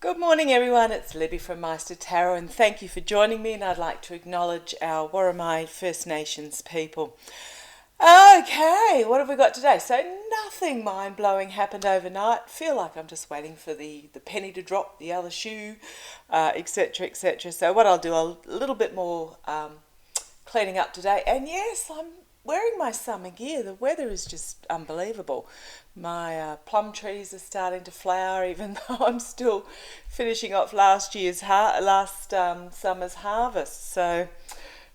Good morning, everyone. It's Libby from Meister Tarot, and thank you for joining me. And I'd like to acknowledge our Warramai First Nations people. Okay, what have we got today? So nothing mind-blowing happened overnight. Feel like I'm just waiting for the penny to drop, the other shoe, etc., etc. So what I'll do, a little bit more cleaning up today. And yes, I'm wearing my summer gear. The weather is just unbelievable. My plum trees are starting to flower, even though I'm still finishing off last summer's harvest. So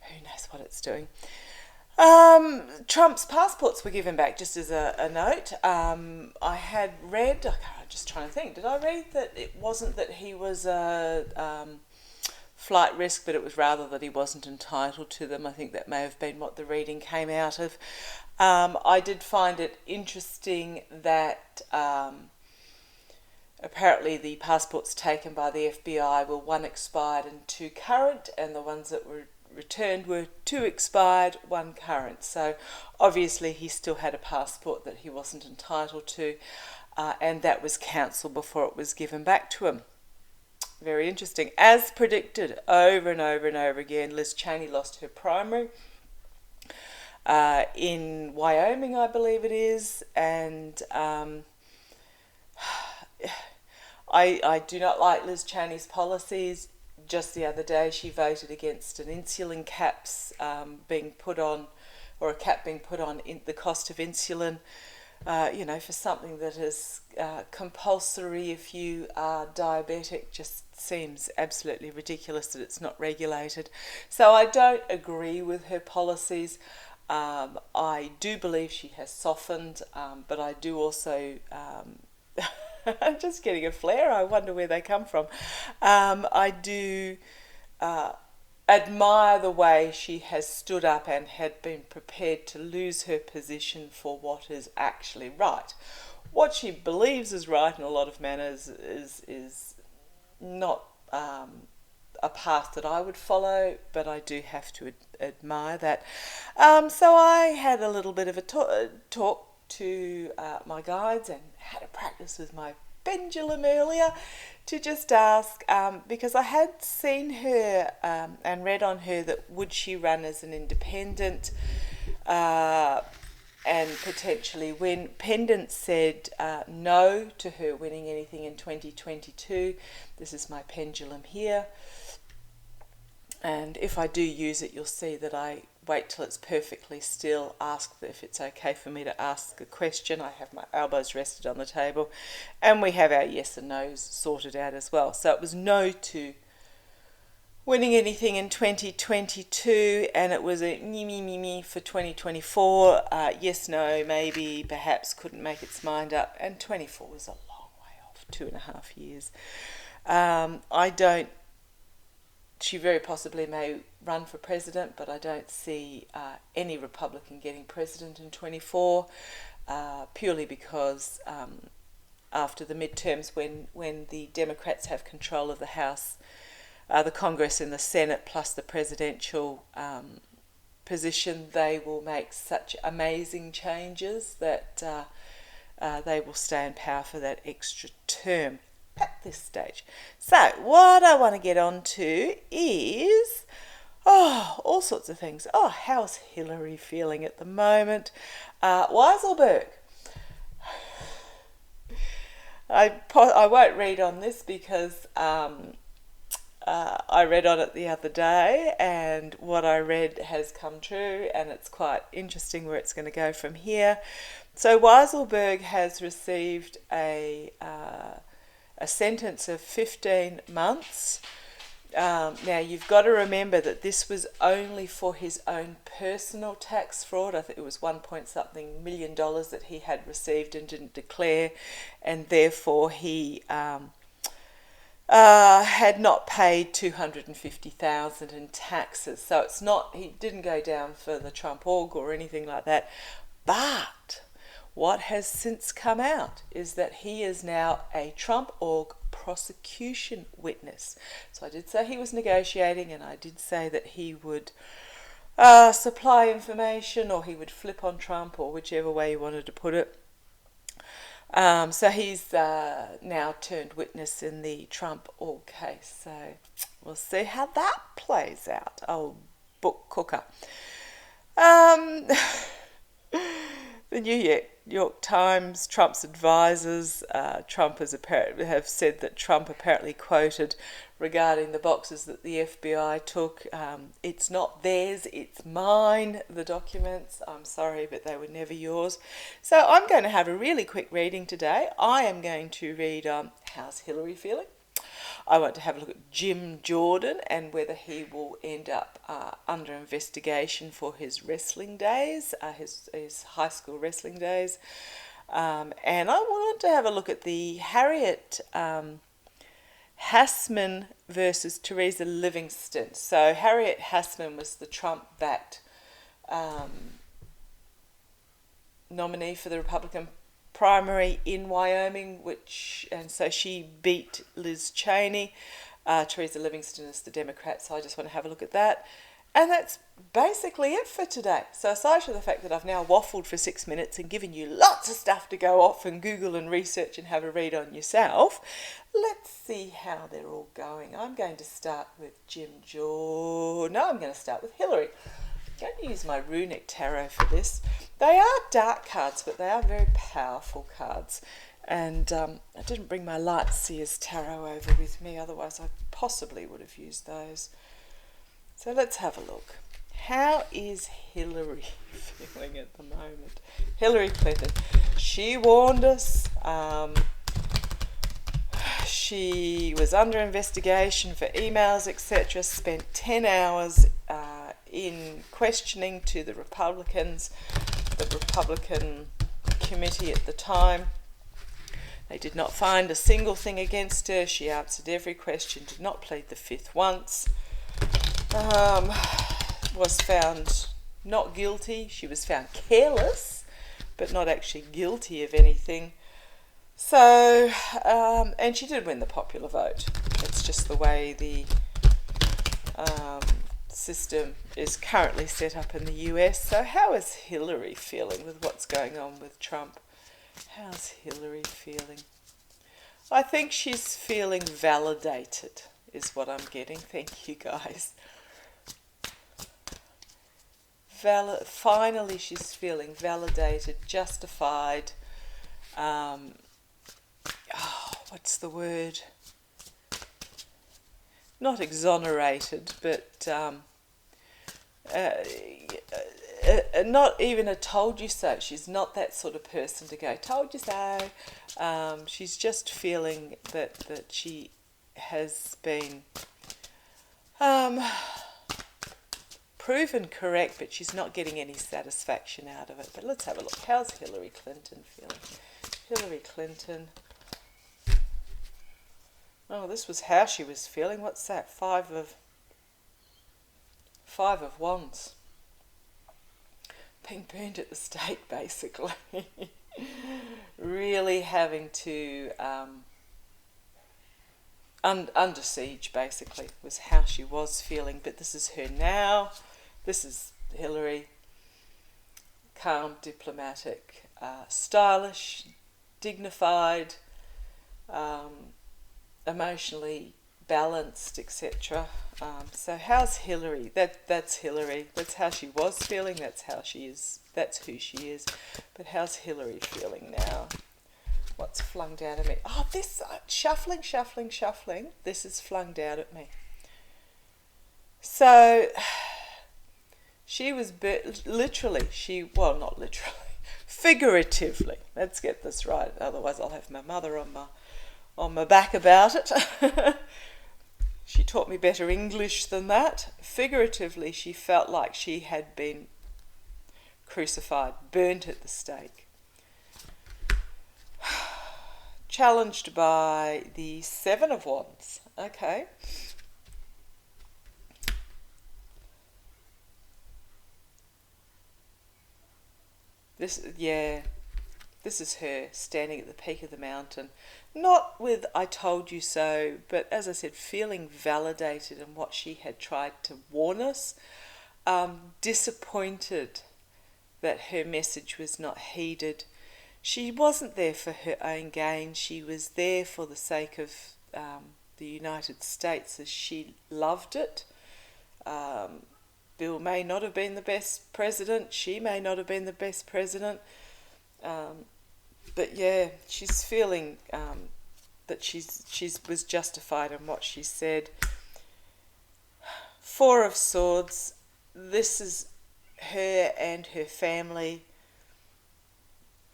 who knows what it's doing. Trump's passports were given back, just as a note. I had read, I'm just trying to think, did I read that it wasn't that he was a flight risk, but it was rather that he wasn't entitled to them? I think that may have been what the reading came out of. I did find it interesting that apparently the passports taken by the FBI were one expired and two current, and the ones that were returned were two expired, one current. So obviously he still had a passport that he wasn't entitled to, and that was cancelled before it was given back to him. Very interesting. As predicted, over and over and over again, Liz Cheney lost her primary in Wyoming, I believe it is, and I do not like Liz Cheney's policies. Just the other day, she voted against an insulin caps being put on, or a cap being put on in the cost of insulin, for something that is compulsory if you are diabetic. Just seems absolutely ridiculous that it's not regulated. So I don't agree with her policies. I do believe she has softened, but I do also... I'm just getting a flare. I wonder where they come from. I do admire the way she has stood up and had been prepared to lose her position for what is actually right. What she believes is right in a lot of manners is not a path that I would follow, but I do have to admire that. So I had a little bit of a talk to my guides and had a practice with my pendulum earlier to just ask, because I had seen her and read on her that would she run as an independent and potentially win. Pendant said no to her winning anything in 2022. This is my pendulum here. And if I do use it, you'll see that I wait till it's perfectly still, ask if it's okay for me to ask a question. I have my elbows rested on the table, and we have our yes and no's sorted out as well. So it was no to winning anything in 2022, and it was a me for 2024. Yes, no, maybe, perhaps, couldn't make its mind up, and 24 was a long way off, 2.5 years. She very possibly may run for president, but I don't see any Republican getting president in 24, purely because after the midterms, when the Democrats have control of the House, the Congress and the Senate, plus the presidential position, they will make such amazing changes that they will stay in power for that extra term at this stage. So what I want to get on to is all sorts of things. How's Hilary feeling at the moment? Weiselberg. I won't read on this because I read on it the other day, and what I read has come true, and it's quite interesting where it's going to go from here. So Weiselberg has received a sentence of 15 months. Now, you've got to remember that this was only for his own personal tax fraud. I think it was $1 million that he had received and didn't declare, and therefore he had not paid $250,000 in taxes. So it's not, he didn't go down for the Trump org or anything like that. But what has since come out is that he is now a Trump org prosecution witness. So I did say he was negotiating, and I did say that he would supply information, or he would flip on Trump, or whichever way you wanted to put it. So he's now turned witness in the Trump all case. So we'll see how that plays out. Old book cooker. Um, the New York Times, Trump's advisors, have said that Trump apparently quoted regarding the boxes that the FBI took, it's not theirs, it's mine, the documents. I'm sorry, but they were never yours. So I'm going to have a really quick reading today. I am going to read How's Hilary Feeling? I want to have a look at Jim Jordan and whether he will end up under investigation for his wrestling days, his high school wrestling days. And I want to have a look at the Harriet Hassman versus Teresa Livingston. So Harriet Hassman was the Trump-backed nominee for the Republican primary in Wyoming, and so she beat Liz Cheney. Teresa Livingston is the Democrat, so I just want to have a look at that. And that's basically it for today. So aside from the fact that I've now waffled for 6 minutes and given you lots of stuff to go off and Google and research and have a read on yourself, let's see how they're all going. I'm going to start with Jim Jordan. No, I'm going to start with Hilary. I'm going to use my runic tarot for this. They are dark cards, but they are very powerful cards. And I didn't bring my light seer's tarot over with me, otherwise I possibly would have used those. So let's have a look. How is Hilary feeling at the moment? Hillary Clinton. She warned us. She was under investigation for emails, etc. Spent 10 hours in questioning to the Republicans, the Republican committee at the time. They did not find a single thing against her. She answered every question, did not plead the fifth once. Was found not guilty. She was found careless, but not actually guilty of anything. So, and she did win the popular vote. It's just the way the system is currently set up in the US. So how is Hillary feeling with what's going on with Trump? How's Hillary feeling? I think she's feeling validated, is what I'm getting. Thank you, guys. Finally, she's feeling validated, justified. What's the word? Not exonerated, but not even a told you so. She's not that sort of person to go, told you so. She's just feeling that she has been proven correct, but she's not getting any satisfaction out of it. But let's have a look. How's Hillary Clinton feeling? Hillary Clinton. Oh, this was how she was feeling. What's that? Five of Wands. Being burnt at the stake, basically. Really having to under siege, basically, was how she was feeling. But this is her now. This is Hillary. Calm, diplomatic, stylish, dignified, emotionally balanced, etc. So how's Hillary? That's Hillary. That's how she was feeling. That's how she is. That's who she is. But how's Hillary feeling now? What's flung out at me? Oh, this shuffling. This is flung out at me. So she was literally. Not literally, figuratively. Let's get this right. Otherwise, I'll have my mother on my back about it. She taught me better English than that. Figuratively, she felt like she had been crucified, burnt at the stake. Challenged by the Seven of Wands. Okay. This is her standing at the peak of the mountain. Not with I told you so, but as I said, feeling validated in what she had tried to warn us. Disappointed that her message was not heeded. she wasn't there for her own gain. She was there for the sake of the United States as she loved it. Bill may not have been the best president. She may not have been the best president. But yeah, she's feeling that she's was justified in what she said. Four of Swords. This is her and her family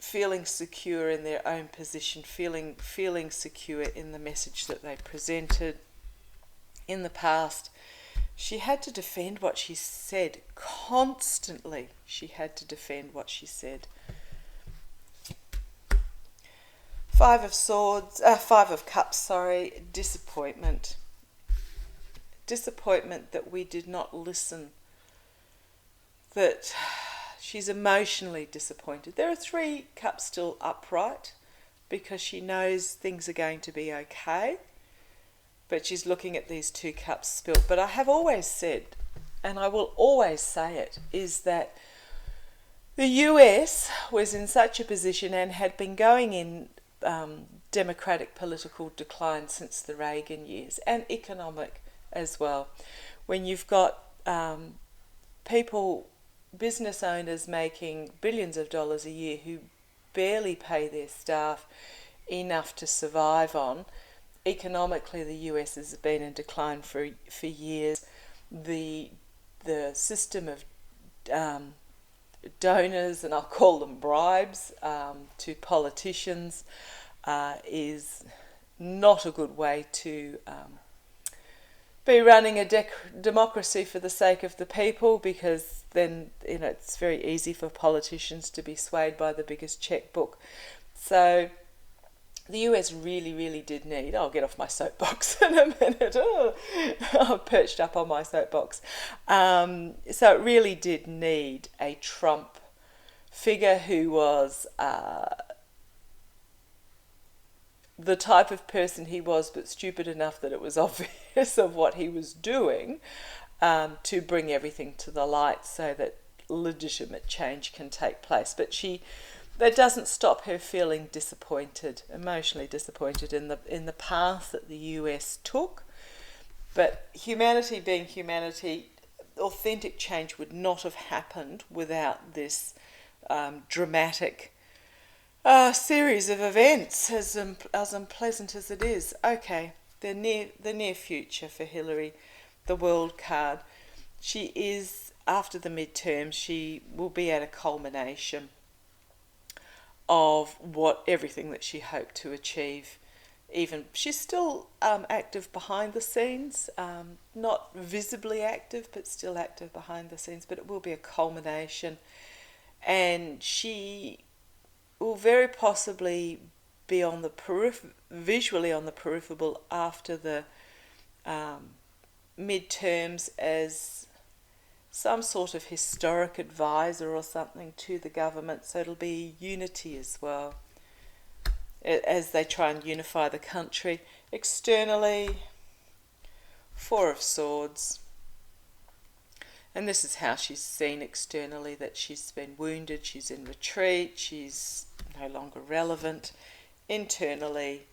feeling secure in their own position, feeling secure in the message that they presented. In the past, she had to defend what she said constantly. She had to defend what she said. Five of Cups, disappointment. Disappointment that we did not listen, that she's emotionally disappointed. There are 3 cups still upright because she knows things are going to be okay, but she's looking at these 2 cups spilt. But I have always said, and I will always say it, is that the US was in such a position and had been going in democratic political decline since the Reagan years, and economic as well. When you've got people, business owners making billions of dollars a year who barely pay their staff enough to survive on, economically the US has been in decline for years. The system of donors, and I'll call them bribes, to politicians is not a good way to be running a democracy for the sake of the people, because then it's very easy for politicians to be swayed by the biggest checkbook. So the US really, really did need, I'll get off my soapbox in a minute, I'm perched up on my soapbox. So it really did need a Trump figure who was the type of person he was, but stupid enough that it was obvious of what he was doing, to bring everything to the light so that legitimate change can take place. But that doesn't stop her feeling disappointed, emotionally disappointed in the path that the US took. But humanity being humanity, authentic change would not have happened without this dramatic series of events, as unpleasant as it is. Okay, the near future for Hilary, the World card. She is, after the midterm, she will be at a culmination of everything that she hoped to achieve. Even she's still active behind the scenes, not visibly active, but still active behind the scenes. But it will be a culmination, and she will very possibly be on the visually on the peripheral after the midterms as some sort of historic advisor or something to the government. So it'll be unity as well, as they try and unify the country. Externally, Four of Swords. And this is how she's seen externally, that she's been wounded, she's in retreat, she's no longer relevant. Internally,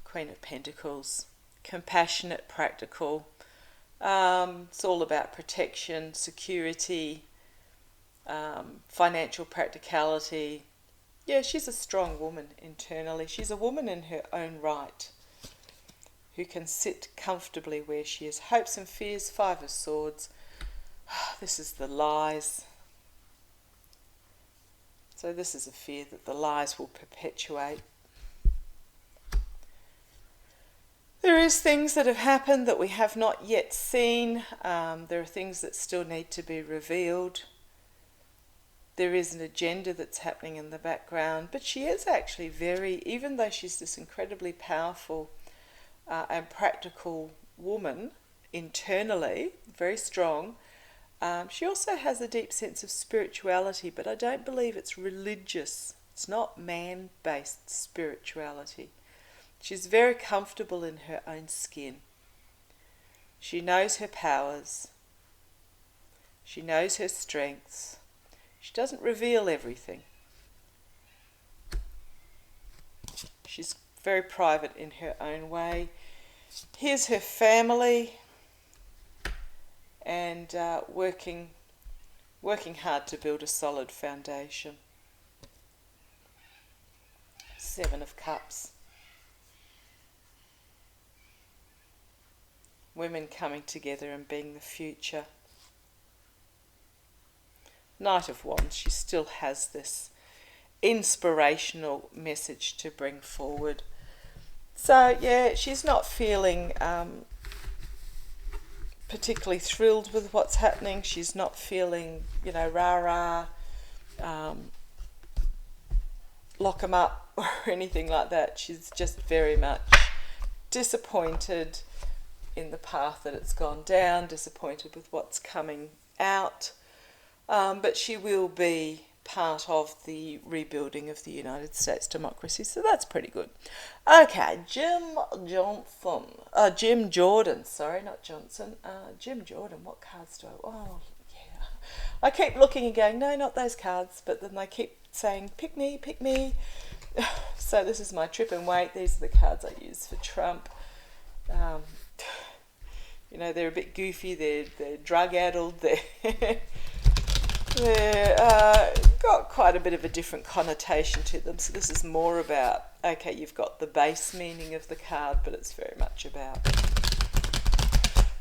Queen of Pentacles, compassionate, practical. It's all about protection, security, financial practicality. Yeah, she's a strong woman internally. She's a woman in her own right who can sit comfortably where she is. Hopes and fears, Five of Swords. This is the lies. So this is a fear that the lies will perpetuate. There is things that have happened that we have not yet seen. There are things that still need to be revealed. There is an agenda that's happening in the background, but she is actually even though she's this incredibly powerful and practical woman internally, very strong, she also has a deep sense of spirituality, but I don't believe it's religious. It's not man-based spirituality. She's very comfortable in her own skin. She knows her powers. She knows her strengths. She doesn't reveal everything. She's very private in her own way. Here's her family, and working hard to build a solid foundation. Seven of Cups. Women coming together and being the future. Knight of Wands. She still has this inspirational message to bring forward. So yeah, she's not feeling particularly thrilled with what's happening. She's not feeling, rah-rah, lock 'em up or anything like that. She's just very much disappointed in the path that it's gone down, disappointed with what's coming out, but she will be part of the rebuilding of the United States democracy, so that's pretty good. Okay, Jim Jordan, sorry, not Johnson, Jim Jordan, what cards do yeah. I keep looking and going, no, not those cards, but then they keep saying, pick me. So this is my trip and wait. These are the cards I use for Trump. They're a bit goofy, they're drug-addled, they're got quite a bit of a different connotation to them. So this is more about, okay, you've got the base meaning of the card, but it's very much about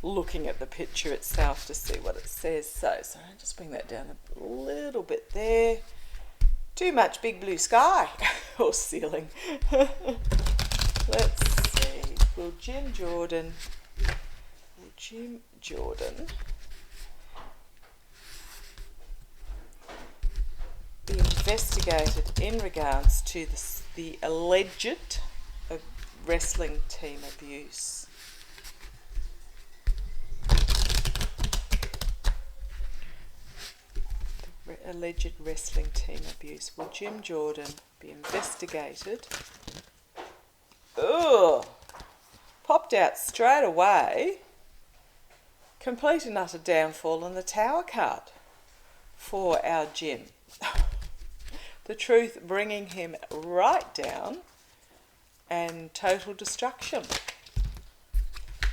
looking at the picture itself to see what it says. So sorry, I'll just bring that down a little bit there. Too much big blue sky or ceiling. Let's see. Will Jim Jordan be investigated in regards to the alleged wrestling team abuse? Alleged wrestling team abuse. Will Jim Jordan be investigated? Ugh! Popped out straight away. Complete and utter downfall in the Tower card for our Jim. The truth bringing him right down and total destruction.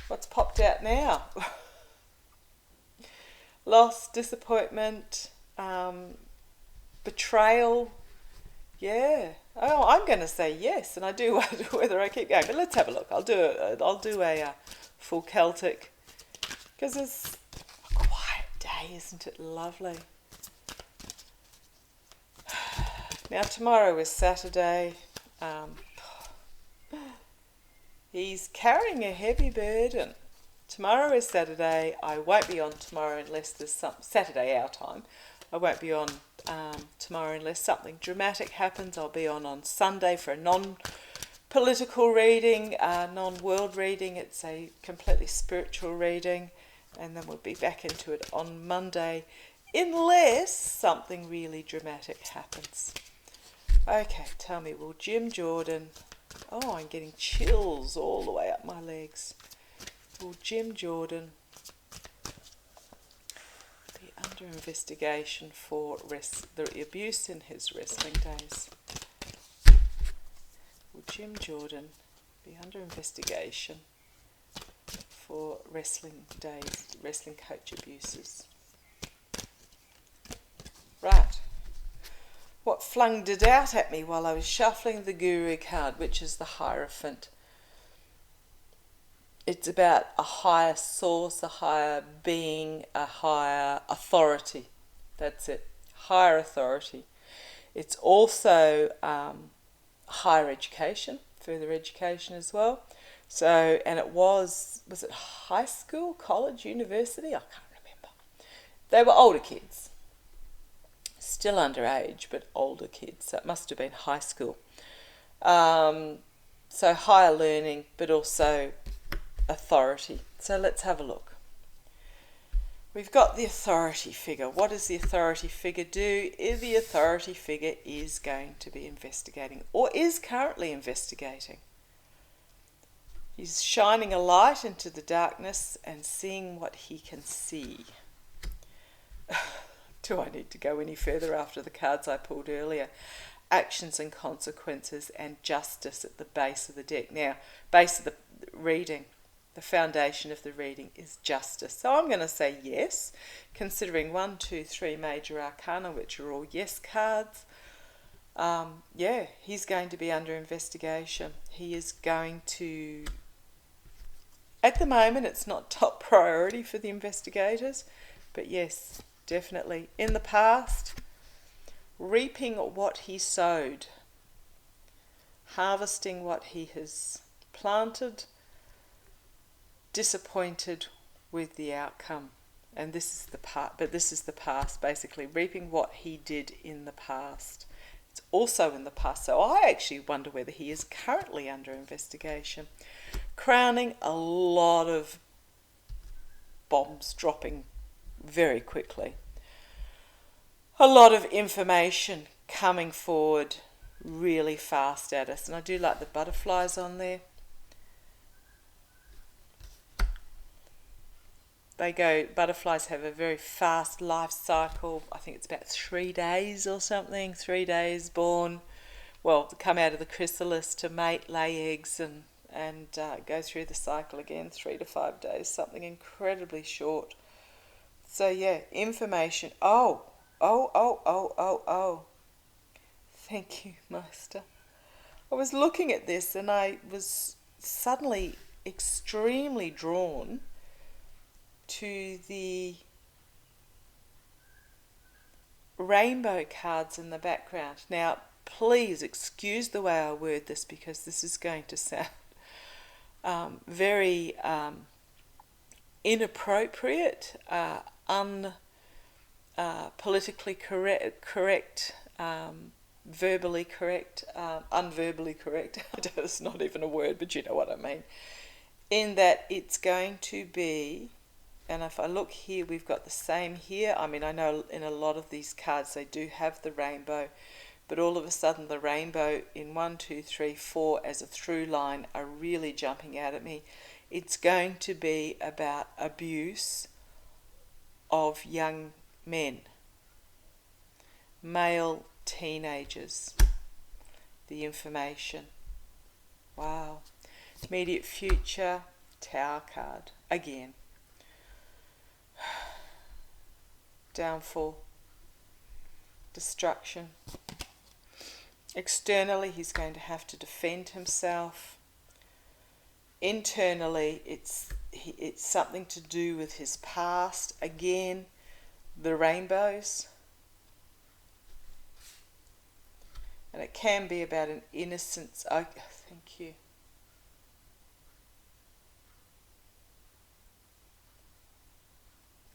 What's popped out now? Loss, disappointment, betrayal. Yeah. Oh, I'm going to say yes, and I do wonder whether I keep going. But let's have a look. I'll do a full Celtic, because it's a quiet day, isn't it lovely? Now tomorrow is Saturday. He's carrying a heavy burden. Tomorrow is Saturday. I won't be on tomorrow unless there's some Saturday our time. I won't be on tomorrow unless something dramatic happens. I'll be on Sunday for a non-political reading, non-world reading. It's a completely spiritual reading, and then we'll be back into it on Monday, unless something really dramatic happens. Okay, tell me, will Jim Jordan... Oh, I'm getting chills all the way up my legs. Will Jim Jordan be under investigation for the abuse in his wrestling days? Will Jim Jordan be under investigation for wrestling days, wrestling coach abuses? Right. What flunged it out at me while I was shuffling the Guru card, which is the Hierophant. It's about a higher source, a higher being, a higher authority. That's it. Higher authority. It's also higher education, further education as well. So, and it was it high school, college, university? I can't remember. They were older kids. Still underage, but older kids. So it must have been high school. So higher learning, but also authority. So let's have a look. We've got the authority figure. What does the authority figure do? The authority figure is going to be investigating, or is currently investigating. He's shining a light into the darkness and seeing what he can see. Do I need to go any further after the cards I pulled earlier? actions and consequences, and justice at the base of the deck. Now, base of the reading, the foundation of the reading is justice. So I'm going to say yes, considering 1, 2, 3 major arcana, which are all yes cards. Yeah, he's going to be under investigation. He is going to... At the moment, it's not top priority for the investigators, but yes, definitely. In the past, reaping what he sowed, harvesting what he has planted, disappointed with the outcome. And this is the part, but this is the past, basically, reaping what he did in the past. It's also in the past, so I actually wonder whether he is currently under investigation. Crowning, a lot of bombs dropping very quickly. A lot of information coming forward really fast at us. And I do like the butterflies on there. Butterflies have a very fast life cycle. I think it's about 3 days or something. 3 days born. Well, come out of the chrysalis to mate, lay eggs, and go through the cycle again, 3 to 5 days, something incredibly short. So yeah, information. Oh. Thank you, Master. I was looking at this and I was suddenly extremely drawn to the rainbow cards in the background. Now, please excuse the way I word this, because this is going to sound very inappropriate, politically correct, verbally correct, unverbally correct. It's not even a word, but you know what I mean. In that it's going to be, and if I look here, we've got the same here. I mean, I know in a lot of these cards they do have the rainbow, but all of a sudden the rainbow in 1, 2, 3, 4 as a through line are really jumping out at me. It's going to be about abuse of young men, male teenagers. The information. Wow. Immediate future, Tower card. Again. Downfall. Destruction. Externally, he's going to have to defend himself. Internally, it's something to do with his past. Again, the rainbows. And it can be about an innocence. Oh, thank you.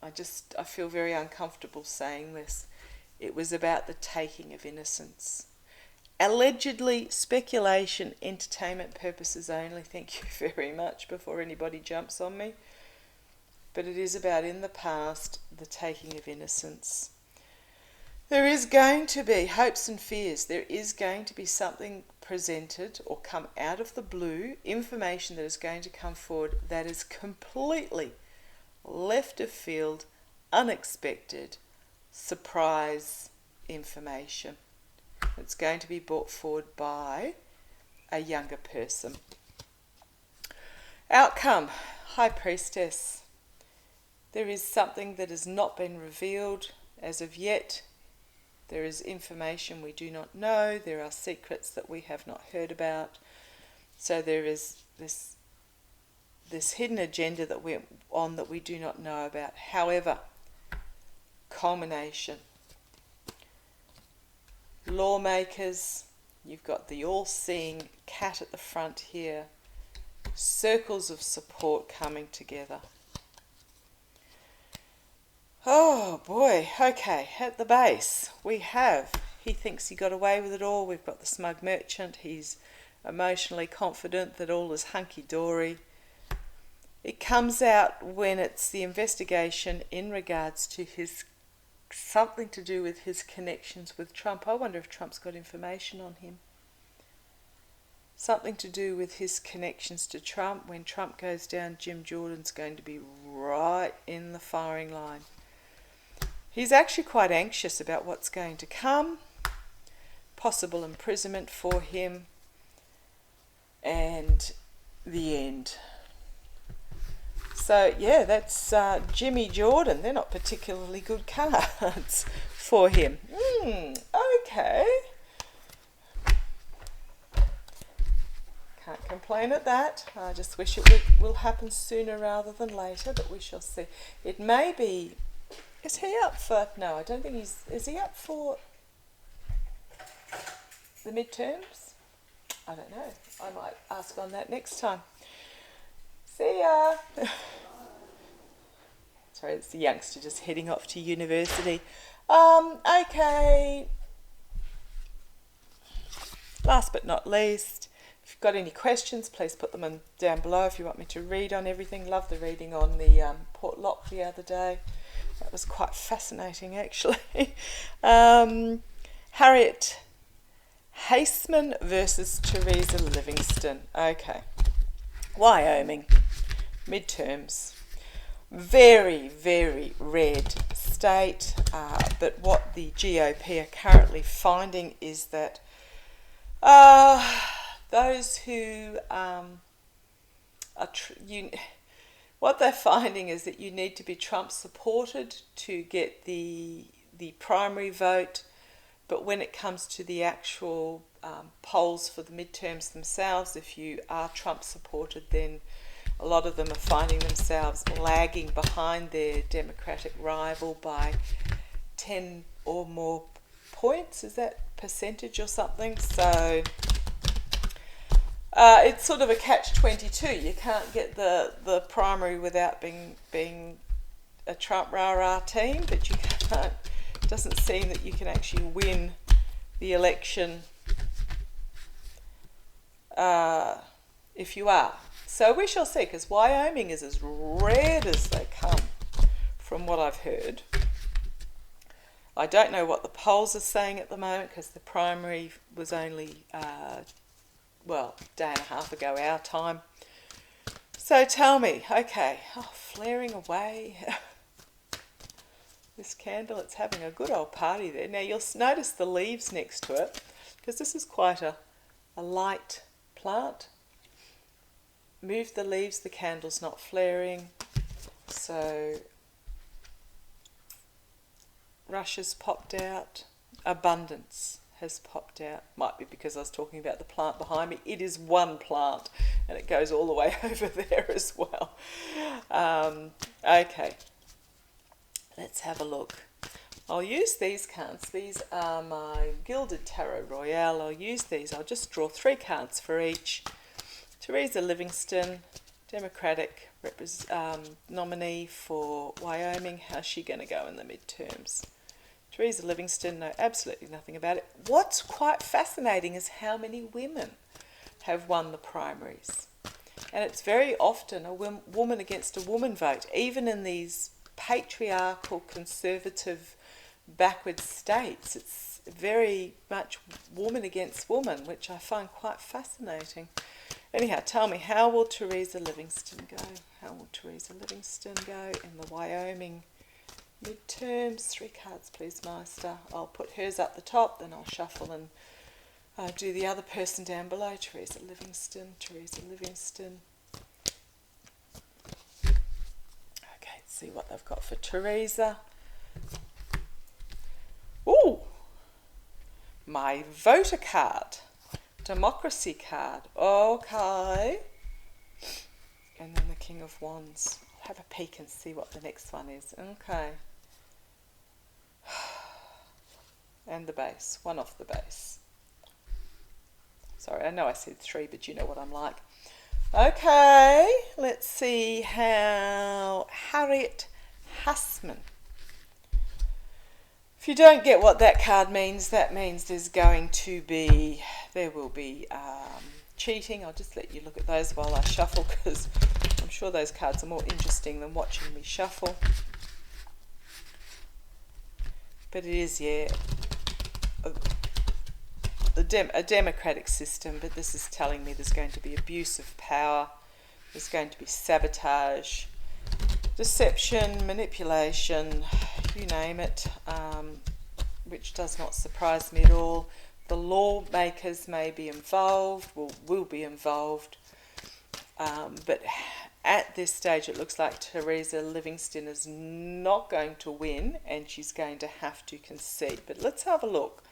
I feel very uncomfortable saying this. It was about the taking of innocence. Allegedly, speculation, entertainment purposes only. Thank you very much before anybody jumps on me. But it is about, in the past, the taking of innocence. There is going to be hopes and fears. There is going to be something presented or come out of the blue, information that is going to come forward that is completely left of field, unexpected, surprise information. It's going to be brought forward by a younger person. Outcome, High Priestess. There is something that has not been revealed as of yet. There is information we do not know. There are secrets that we have not heard about. So there is this hidden agenda that we're on that we do not know about. However, culmination. Lawmakers, you've got the all-seeing cat at the front here. Circles of support coming together. Oh boy, okay, at the base we have, he thinks he got away with it all. We've got the smug merchant. He's emotionally confident that all is hunky-dory. It comes out when it's the investigation in regards to his, something to do with his connections with Trump. I wonder if Trump's got information on him. Something to do with his connections to Trump. When Trump goes down, Jim Jordan's going to be right in the firing line. He's actually quite anxious about what's going to come. possible imprisonment for him, and the end. So yeah, that's Jimmy Jordan. They're not particularly good cards for him. Okay. Can't complain at that. I just wish it will happen sooner rather than later, but we shall see. It may be... Is he up for... No, I don't think he's... Is he up for the midterms? I don't know. I might ask on that next time. See ya! Sorry, it's the youngster just heading off to university. Okay. Last but not least, if you've got any questions, please put them down below if you want me to read on everything. Love the reading on the Port Lock the other day. That was quite fascinating, actually. Harriet Haseman versus Teresa Livingston. Okay. Wyoming. Midterms. Very, very red state, but what the GOP are currently finding is that those who what they're finding is that you need to be Trump supported to get the primary vote, but when it comes to the actual polls for the midterms themselves, if you are Trump supported, then a lot of them are finding themselves lagging behind their Democratic rival by 10 or more points. Is that percentage or something? So it's sort of a catch-22. You can't get the primary without being a Trump rah-rah team, but you can't. It doesn't seem that you can actually win the election if you are. So we shall see, because Wyoming is as red as they come, from what I've heard. I don't know what the polls are saying at the moment, because the primary was only, day and a half ago our time. So tell me, okay, flaring away. This candle, it's having a good old party there. Now you'll notice the leaves next to it, because this is quite a light plant. Move the leaves, the candle's not flaring. So rush has popped out. Abundance has popped out. Might be because I was talking about the plant behind me. It is one plant and it goes all the way over there as well. Okay, let's have a look. I'll use these cards. These are my Gilded Tarot Royale. I'll use these. I'll just draw 3 cards for each. Teresa Livingston, Democratic nominee for Wyoming. How's she going to go in the midterms? Teresa Livingston, know absolutely nothing about it. What's quite fascinating is how many women have won the primaries. And it's very often a woman against a woman vote, even in these patriarchal, conservative, backward states. It's very much woman against woman, which I find quite fascinating. Anyhow, tell me, how will Teresa Livingston go? How will Teresa Livingston go in the Wyoming midterms? 3 cards, please, Master. I'll put hers up the top, then I'll shuffle and do the other person down below. Teresa Livingston, Teresa Livingston. Okay, let's see what they've got for Teresa. Ooh! My voter card. Democracy card. Okay. And then the King of Wands. I'll have a peek and see what the next one is. Okay. And the base. 1 off the base. Sorry, I know I said 3, but you know what I'm like. Okay. Let's see how Harriet Haseman. If you don't get what that card means, that means there will be cheating. I'll just let you look at those while I shuffle, because I'm sure those cards are more interesting than watching me shuffle. But it is, yeah, a democratic system, but this is telling me there's going to be abuse of power, there's going to be sabotage, deception, manipulation, you name it, which does not surprise me at all. the lawmakers may be involved, will be involved, but at this stage it looks like Theresa Livingstone is not going to win and she's going to have to concede. But let's have a look.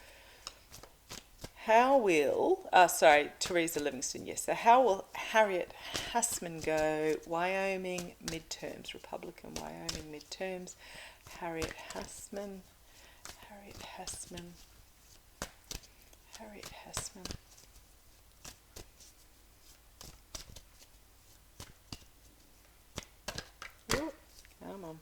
Theresa Livingstone, yes. So how will Harriet Hassman go? Wyoming midterms, Republican Wyoming midterms. Harriet Hassman. Ooh, come on.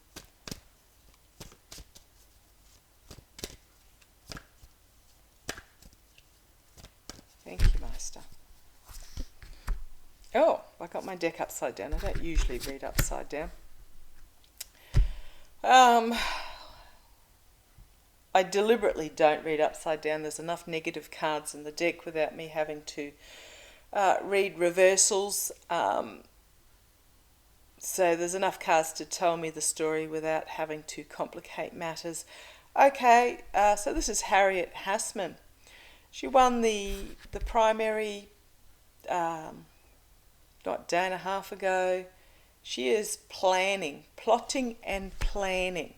Thank you, Master. Oh, I got my deck upside down. I don't usually read upside down. I deliberately don't read upside down. There's enough negative cards in the deck without me having to read reversals. So there's enough cards to tell me the story without having to complicate matters. Okay, so this is Harriet Hassman. She won the primary about a day and a half ago. She is plotting and planning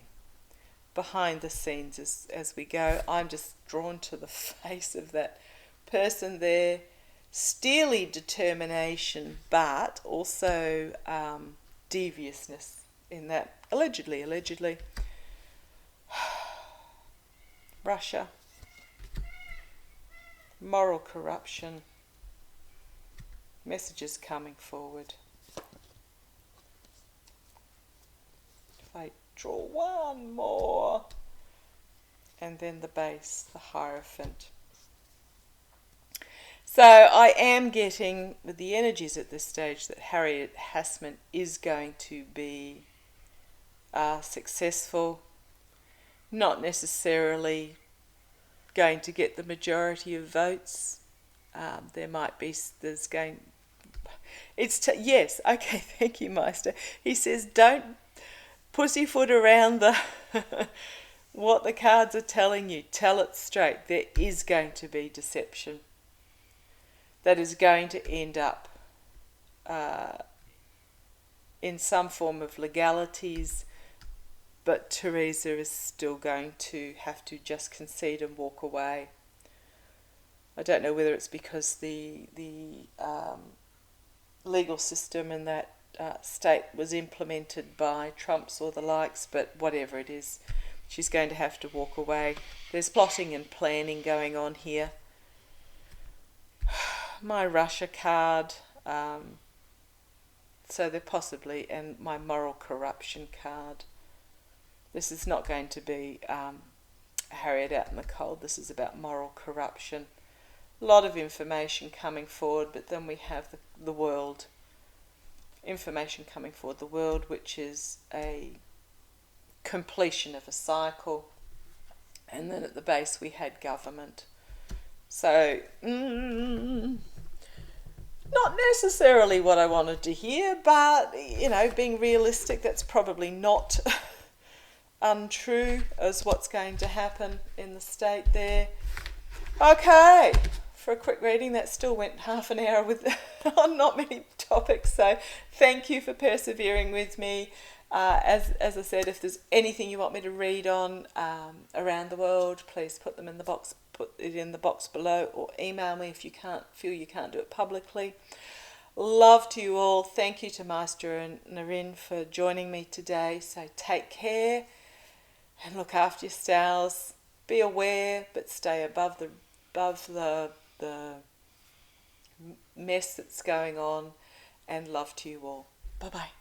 behind the scenes as we go. I'm just drawn to the face of that person there. Steely determination, but also deviousness in that. Allegedly. Russia. Moral corruption. Messages coming forward. If I draw one more, and then the base, the Hierophant. So I am getting, with the energies at this stage, that Harriet Hassman is going to be successful, not necessarily going to get the majority of votes. Yes, okay, thank you, Meister. He says, don't pussyfoot around the what the cards are telling you. Tell it straight. There is going to be deception that is going to end up in some form of legalities, but Theresa is still going to have to just concede and walk away. I don't know whether it's because the legal system in that state was implemented by Trump's or the likes, but whatever it is, she's going to have to walk away. There's plotting and planning going on here. My Russia card, so they're possibly, and my moral corruption card. This is not going to be Harriet out in the cold. This is about moral corruption. A lot of information coming forward, but then we have the world. Information coming forward, the world, which is a completion of a cycle. And then at the base we had government. So, not necessarily what I wanted to hear, but, being realistic, that's probably not untrue as what's going to happen in the state there. Okay, for a quick reading, that still went half an hour with on not many topics, so thank you for persevering with me. As I said, if there's anything you want me to read on around the world, please put them in the box. Put it in the box below, or email me if you feel you can't do it publicly. Love to you all. Thank you to Master and Narin for joining me today. So take care and look after yourselves. Be aware, but stay above the mess that's going on. And love to you all. Bye bye.